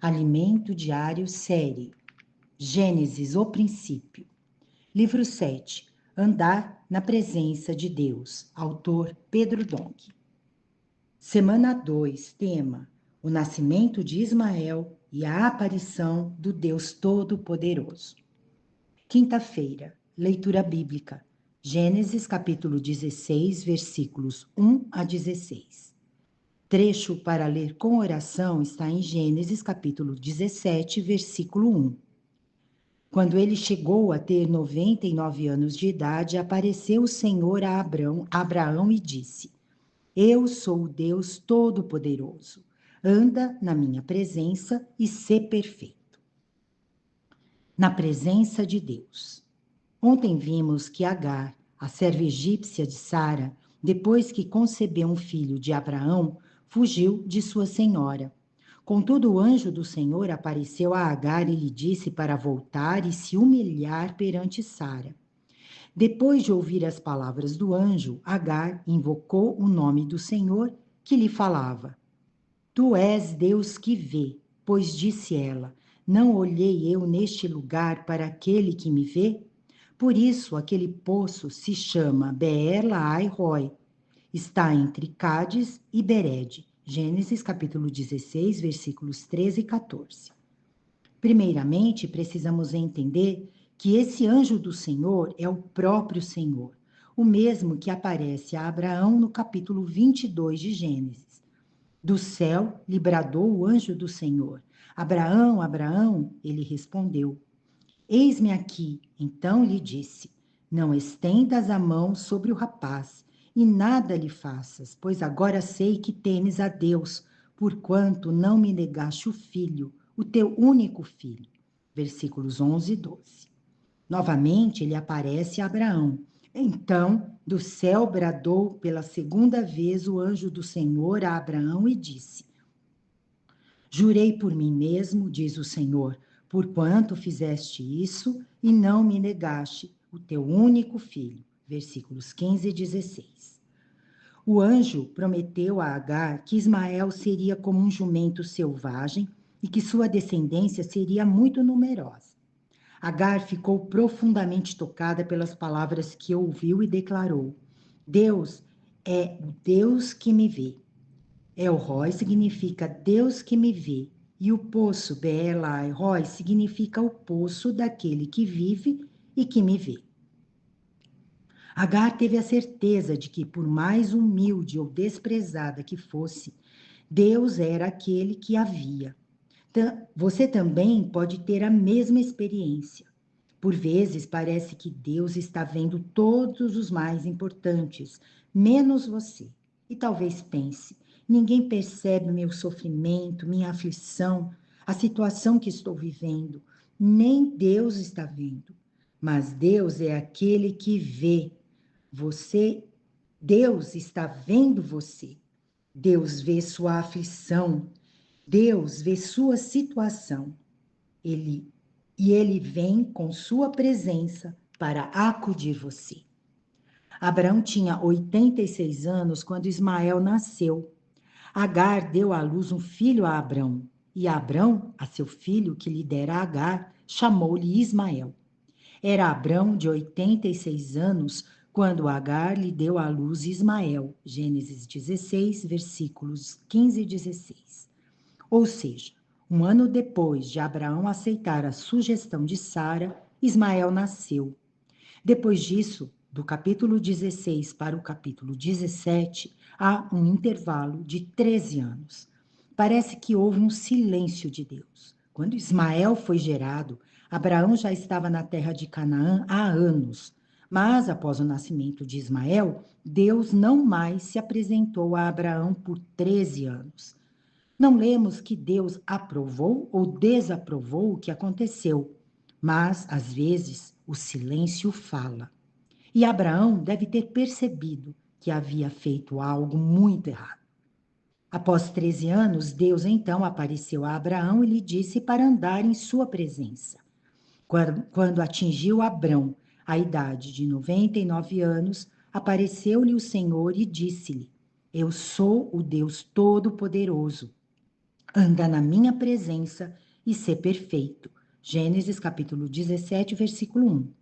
Alimento Diário, série Gênesis, o princípio. Livro 7, Andar na presença de Deus. Autor Pedro Dong. Semana 2, tema: o nascimento de Ismael e a aparição do Deus Todo-Poderoso. Quinta-feira, leitura bíblica. Gênesis capítulo 16, versículos 1 a 16. Trecho para ler com oração está em Gênesis capítulo 17, versículo 1. Quando ele chegou a ter 99 anos de idade, apareceu o Senhor a Abraão e disse: Eu sou o Deus Todo-Poderoso. Anda na minha presença e sê perfeito. Na presença de Deus. Ontem vimos que Agar, a serva egípcia de Sara, depois que concebeu um filho de Abraão, fugiu de sua senhora. Contudo, o anjo do Senhor apareceu a Agar e lhe disse para voltar e se humilhar perante Sara. Depois de ouvir as palavras do anjo, Agar invocou o nome do Senhor que lhe falava. Tu és Deus que vê, pois disse ela, não olhei eu neste lugar para aquele que me vê? Por isso, aquele poço se chama Beer-Lahai-Roi. Está entre Cádiz e Bered. Gênesis capítulo 16, versículos 13 e 14. Primeiramente, precisamos entender que esse anjo do Senhor é o próprio Senhor, o mesmo que aparece a Abraão no capítulo 22 de Gênesis. Do céu lhe bradou o anjo do Senhor. Abraão, Abraão, ele respondeu. Eis-me aqui. Então lhe disse, não estendas a mão sobre o rapaz, e nada lhe faças, pois agora sei que temes a Deus, porquanto não me negaste o filho, o teu único filho. Versículos 11 e 12. Novamente ele aparece a Abraão. Então, do céu bradou pela segunda vez o anjo do Senhor a Abraão e disse, jurei por mim mesmo, diz o Senhor, porquanto fizeste isso e não me negaste o teu único filho. Versículos 15 e 16. O anjo prometeu a Agar que Ismael seria como um jumento selvagem e que sua descendência seria muito numerosa. Agar ficou profundamente tocada pelas palavras que ouviu e declarou: Deus é o Deus que me vê. El-Roi significa Deus que me vê, e o poço Beer-Lahai-Roi significa o poço daquele que vive e que me vê. Agar teve a certeza de que, por mais humilde ou desprezada que fosse, Deus era aquele que a via. Você também pode ter a mesma experiência. Por vezes parece que Deus está vendo todos os mais importantes, menos você. E talvez pense, ninguém percebe o meu sofrimento, minha aflição, a situação que estou vivendo. Nem Deus está vendo. Mas Deus é aquele que vê. Você, Deus está vendo você. Deus vê sua aflição. Deus vê sua situação. Ele vem com sua presença para acudir você. Abraão tinha 86 anos quando Ismael nasceu. Agar deu à luz um filho a Abrão, e Abrão, a seu filho que lhe dera Agar, chamou-lhe Ismael. Era Abrão de 86 anos quando Agar lhe deu à luz Ismael. Gênesis 16, versículos 15 e 16. Ou seja, um ano depois de Abraão aceitar a sugestão de Sara, Ismael nasceu. Depois disso, do capítulo 16 para o capítulo 17, há um intervalo de 13 anos. Parece que houve um silêncio de Deus. Quando Ismael foi gerado, Abraão já estava na terra de Canaã há anos. Mas, após o nascimento de Ismael, Deus não mais se apresentou a Abraão por 13 anos. Não lemos que Deus aprovou ou desaprovou o que aconteceu, mas, às vezes, o silêncio fala. E Abraão deve ter percebido que havia feito algo muito errado. Após 13 anos, Deus então apareceu a Abraão e lhe disse para andar em sua presença. Quando atingiu Abrão a idade de 99 anos, apareceu-lhe o Senhor e disse-lhe: Eu sou o Deus Todo-Poderoso. anda na minha presença e ser perfeito. Gênesis capítulo 17, versículo 1.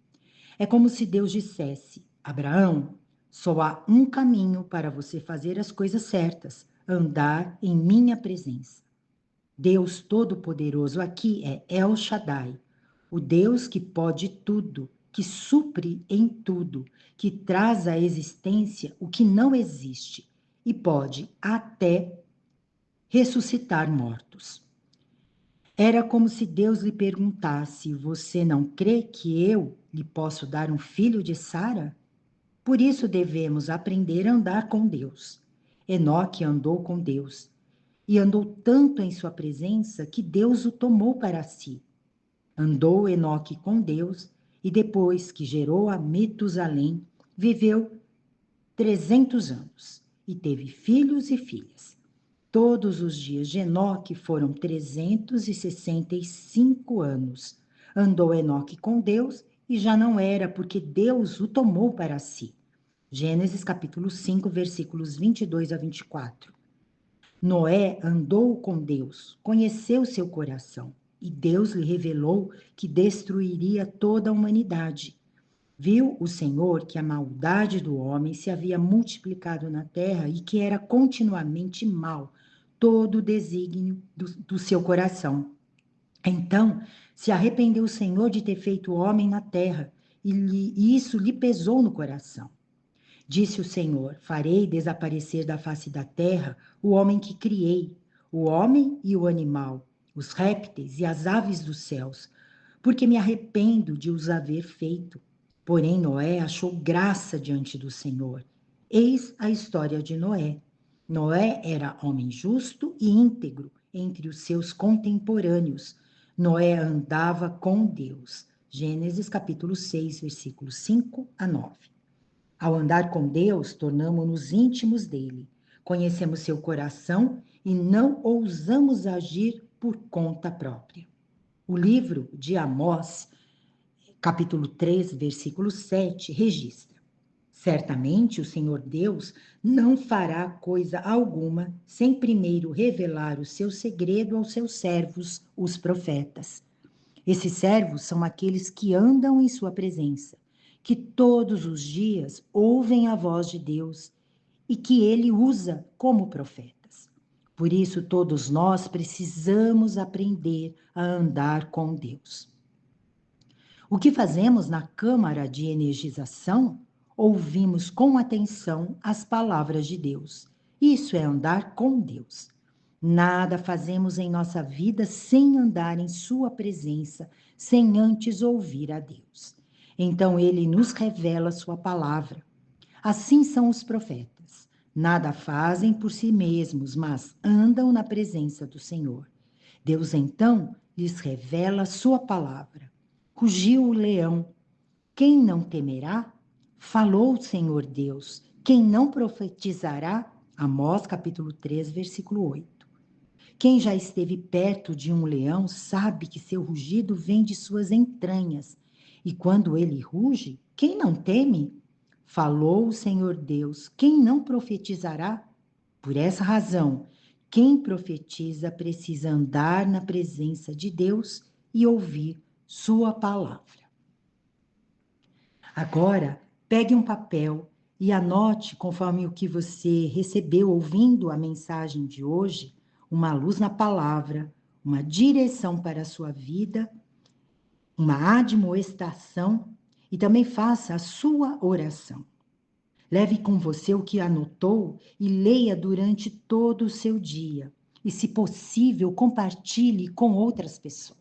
É como se Deus dissesse: Abraão, só há um caminho para você fazer as coisas certas, andar em minha presença. Deus Todo-Poderoso aqui é El Shaddai, o Deus que pode tudo, que supre em tudo, que traz à existência o que não existe e pode até ressuscitar mortos. Era como se Deus lhe perguntasse: Você não crê que eu lhe posso dar um filho de Sara? Por isso devemos aprender a andar com Deus. Enoque andou com Deus e andou tanto em sua presença que Deus o tomou para si. Andou Enoque com Deus e depois que gerou a Metusalém, viveu 300 anos e teve filhos e filhas. Todos os dias de Enoque foram 365 anos. Andou Enoque com Deus e já não era, porque Deus o tomou para si. Gênesis capítulo 5, versículos 22 a 24. Noé andou com Deus, conheceu seu coração, e Deus lhe revelou que destruiria toda a humanidade. Viu o Senhor que a maldade do homem se havia multiplicado na terra e que era continuamente mal todo o desígnio do seu coração. Então se arrependeu o Senhor de ter feito o homem na terra, e isso lhe pesou no coração. Disse o Senhor: Farei desaparecer da face da terra o homem que criei, o homem e o animal, os répteis e as aves dos céus, porque me arrependo de os haver feito. Porém, Noé achou graça diante do Senhor. Eis a história de Noé. Noé era homem justo e íntegro entre os seus contemporâneos. Noé andava com Deus. Gênesis capítulo 6, versículos 5 a 9. Ao andar com Deus, tornamo-nos íntimos dele. Conhecemos seu coração e não ousamos agir por conta própria. O livro de Amós, capítulo 3, versículo 7, registra: Certamente o Senhor Deus não fará coisa alguma sem primeiro revelar o seu segredo aos seus servos, os profetas. Esses servos são aqueles que andam em sua presença, que todos os dias ouvem a voz de Deus e que ele usa como profetas. Por isso, todos nós precisamos aprender a andar com Deus. O que fazemos na câmara de energização? Ouvimos com atenção as palavras de Deus. Isso é andar com Deus. Nada fazemos em nossa vida sem andar em sua presença, sem antes ouvir a Deus. Então ele nos revela sua palavra. Assim são os profetas. Nada fazem por si mesmos, mas andam na presença do Senhor. Deus então lhes revela sua palavra. Rugiu o leão. Quem não temerá? Falou o Senhor Deus. Quem não profetizará? Amós capítulo 3, versículo 8. Quem já esteve perto de um leão sabe que seu rugido vem de suas entranhas. E quando ele ruge, quem não teme? Falou o Senhor Deus. Quem não profetizará? Por essa razão, quem profetiza precisa andar na presença de Deus e ouvir sua palavra. Agora, pegue um papel e anote, conforme o que você recebeu ouvindo a mensagem de hoje, uma luz na palavra, uma direção para a sua vida, uma admoestação e também faça a sua oração. Leve com você o que anotou e leia durante todo o seu dia. E, se possível, compartilhe com outras pessoas.